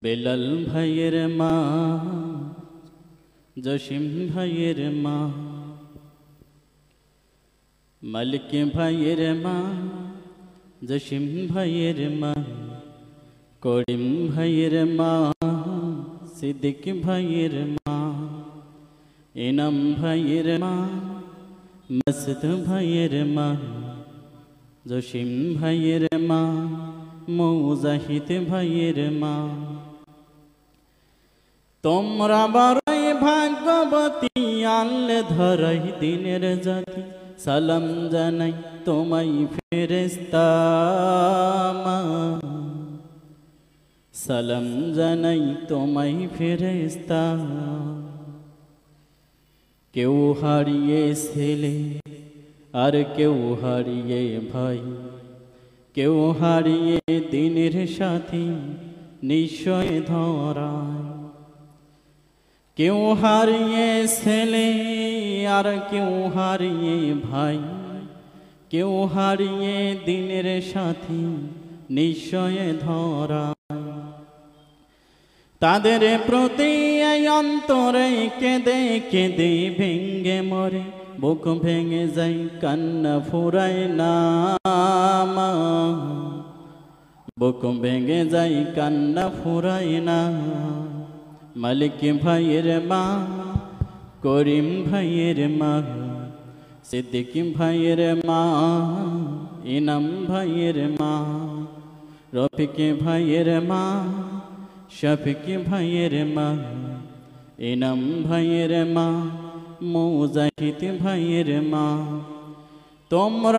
বেলাল ভাইয়ের মা, জসিম ভাইয়ের মা, মালিক ভাইয়ের মা, জসিম ভাইয়ের মা, করিম ভাইয়ের মা, সিদ্দিক ভাইয়ের মা, ইনাম ভাইয়ের মা, মাসুদ ভাইয়ের মা, জসিম ভাইয়ের মা, মুজাহিদ ভাইয়ের মা। তোমরা বড়ই ভাগ্যবতী, আনলে ধরাই দিনের জাতি। সালাম জানাই তোমায় ফেরেশতা মা, সালাম জানাই তোমায় ফেরেশতা। কেউ হারিয়ে ছেলে আর কেউ হারিয়ে ভাই, কেউ হারিয়ে দিনের সাথী নিশ্চয় ধরায়। কেউ হারিয়ে ছেলে আর কেউ হারিয়ে ভাই, কেউ হারিয়ে দিনের সাথী নিশ্চয় ধরায়। তাদের প্রতি এই অন্তরে কেঁদে কেঁদে ভেঙ্গে মরে, বুক ভেঙে যাই কান্না ফুরায় না মা, বুক ভেঙে যাই কান্না ফুরায় না। মালিক ভাইয়ের মা, করিম ভাইয়ের মা, সিদ্দিক ভাইয়ের মা, ইনাম ভাইয়ের মা, রফিক ভাইয়ের মা, শফিক ভাইয়ের মা, ইনাম ভাইয়ের মা, মুজাহিদ ভাইয়ের মা। তোমরা